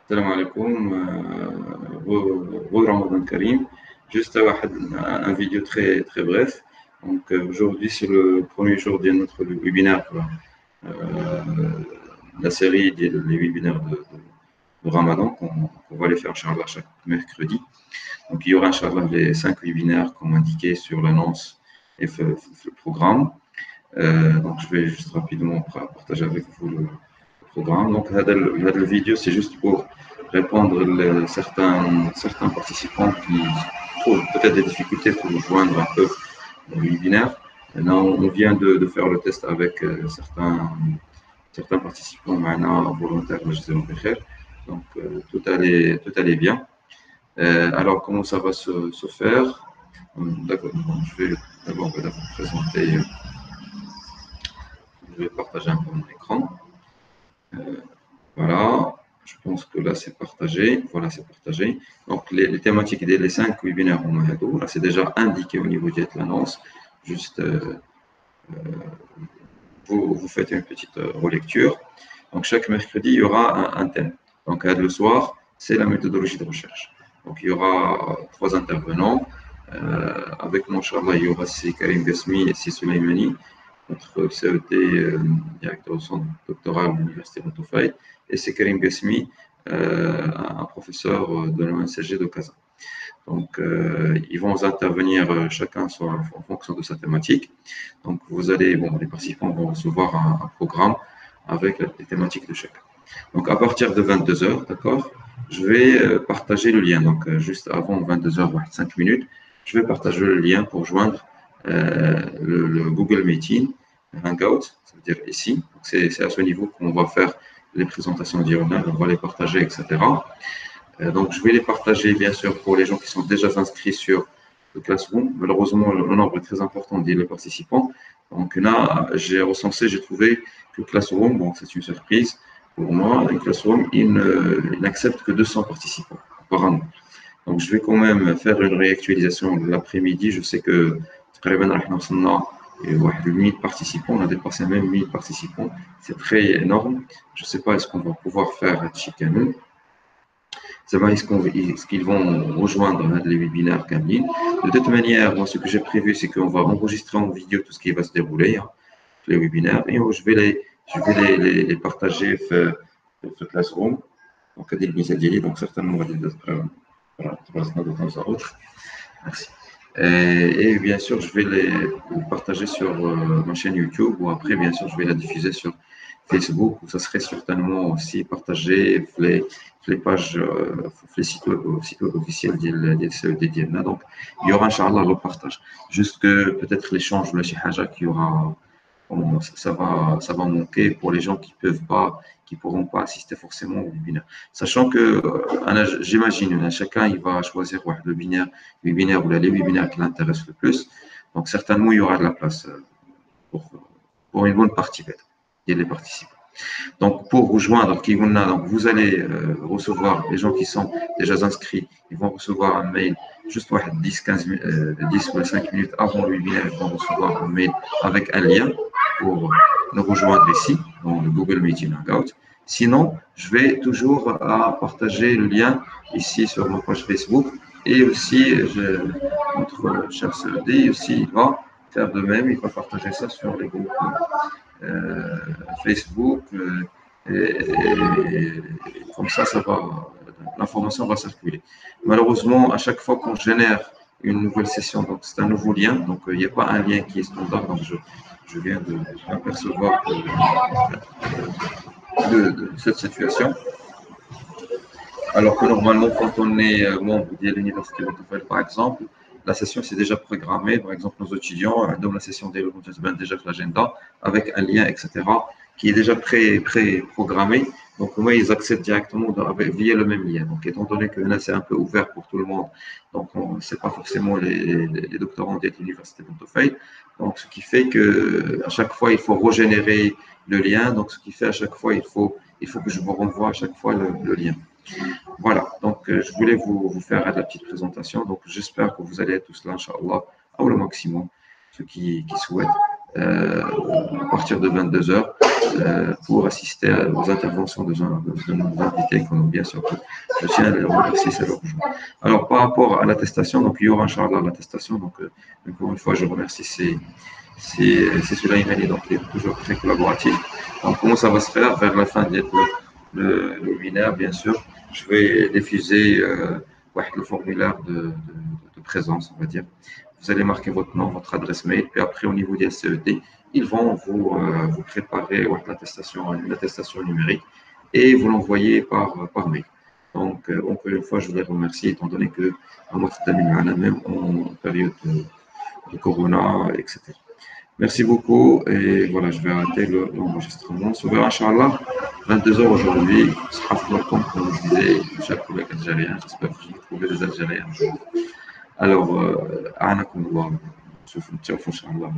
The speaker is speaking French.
Salam alaikum, Ramadan Karim. Juste un vidéo très, très bref. Donc, aujourd'hui, c'est le premier jour de notre webinaire, la série des les webinaires de Ramadan qu'on va les faire, Inch'Allah, chaque mercredi. Donc, il y aura, Inch'Allah, les 5 webinaires comme indiqué sur l'annonce et le programme. Donc, je vais juste rapidement partager avec vous le programme. Donc, la vidéo, c'est juste pour répondre à certains participants qui trouvent peut-être des difficultés pour joindre un peu le webinaire. Là, on vient de faire le test avec certains participants maintenant volontaires, donc tout allait bien. Alors, comment ça va se faire? D'accord, je vais d'abord vous présenter, je vais partager un peu mon écran. Voilà, je pense que là c'est partagé. Voilà, c'est partagé. Donc les thématiques des 5 webinaires au Mahadou, là c'est déjà indiqué au niveau de l'annonce. Juste vous faites une petite relecture. Donc chaque mercredi, il y aura un thème. Donc le soir, c'est la méthodologie de recherche. Donc il y aura 3 intervenants. Avec mon Inch'Allah, il y aura Karim Gasmi et Soleimani, notre CET, directeur au centre doctoral de l'Université de Toufaï, et c'est Karim Gasmi, un professeur de l'ONCG de Casa. Donc, ils vont intervenir chacun en fonction de sa thématique. Donc, les participants vont recevoir un programme avec les thématiques de chacun. Donc, à partir de 22 heures, d'accord, je vais partager le lien. Donc, juste avant 22 heures, 5 minutes, je vais partager le lien pour joindre le Google Meeting, Hangout, ça veut dire ici. C'est à ce niveau qu'on va faire les présentations diurnales, on va les partager, etc. Donc, je vais les partager, bien sûr, pour les gens qui sont déjà inscrits sur le Classroom. Malheureusement, le nombre est très important des participants. Donc là, j'ai recensé, j'ai trouvé que Classroom, bon, c'est une surprise pour moi, Classroom, il n'accepte que 200 participants par an. Donc, je vais quand même faire une réactualisation l'après-midi. Je sais que il y a 1000 participants, on a dépassé même 1000 participants. C'est très énorme. Je ne sais pas, est-ce qu'on va pouvoir faire Chicano? Savoir est-ce qu'ils vont rejoindre les webinaires Camille. De toute manière, moi, ce que j'ai prévu, c'est qu'on va enregistrer en vidéo tout ce qui va se dérouler, les webinaires, et je vais les partager sur Classroom. Donc, certainement, de temps à autre. Merci. Et bien sûr, je vais les partager sur ma chaîne YouTube, ou après, bien sûr, je vais la diffuser sur Facebook, où ça serait certainement aussi partagé les pages, les sites web officiels des CED. Donc, il y aura, Inch'Allah, le partage. Juste que peut-être l'échange ou la chihaja qu'il y aura, ça va manquer pour les gens qui pourront pas assister forcément au webinaire. Sachant que, j'imagine, chacun, il va choisir le webinaire ou les webinaires qui l'intéressent le plus. Donc, certainement, il y aura de la place pour une bonne partie des participants. Donc, pour rejoindre donc vous allez recevoir les gens qui sont déjà inscrits, ils vont recevoir un mail juste 10 ou 5 minutes avant le webinaire, ils vont recevoir un mail avec un lien pour nous rejoindre ici, dans le Google Meeting Hangout. Sinon, je vais toujours partager le lien ici sur ma page Facebook, et aussi notre cher CED aussi, il va faire de même, il va partager ça sur les groupes Facebook, et comme ça l'information va circuler. Malheureusement, à chaque fois qu'on génère une nouvelle session, donc c'est un nouveau lien, donc il n'y a pas un lien qui est standard, donc je viens de m'apercevoir de cette situation. Alors que normalement, quand on est membre de l'Université de Toufaïl, par exemple, la session c'est déjà programmée. Par exemple, nos étudiants donnent la session déjà fait l'agenda avec un lien, etc., qui est déjà pré-programmé. Donc, moi, ils accèdent directement via le même lien. Donc, étant donné que là, c'est un peu ouvert pour tout le monde, donc ce n'est pas forcément les doctorants de l'Université de Toufaïl. Donc, ce qui fait qu'à chaque fois, il faut régénérer le lien. Donc, ce qui fait à chaque fois, il faut que je vous renvoie à chaque fois le lien. Voilà, donc je voulais vous faire la petite présentation. Donc j'espère que vous allez être tous là, Inch'Allah, au maximum, ceux qui souhaitent, à partir de 22 heures. pour assister aux interventions de nos invités que bien sûr que je tiens à les remercier, c'est leur joie. Alors, par rapport à l'attestation, donc il y aura Inch'Allah l'attestation. Donc, encore une fois, je remercie c'est Souleymane, donc il est toujours très collaboratif. Donc, comment ça va se faire vers la fin de le webinaire, bien sûr, je vais diffuser le formulaire de présence, on va dire. Vous allez marquer votre nom, votre adresse mail, puis après, au niveau des SCET, ils vont vous préparer une attestation numérique et vous l'envoyer par mail. Donc, encore une fois, je vous les remercie, étant donné que même en période de Corona, etc. Merci beaucoup et voilà, je vais arrêter l'enregistrement. On se verra, Inch'Allah, 22 heures aujourd'hui. Ce sera comme je disais, chaque collègue algérien. J'espère que je vais trouver des Algériens. Alors, أعانكم الله. نشوف نتشوفوا إن شاء الله.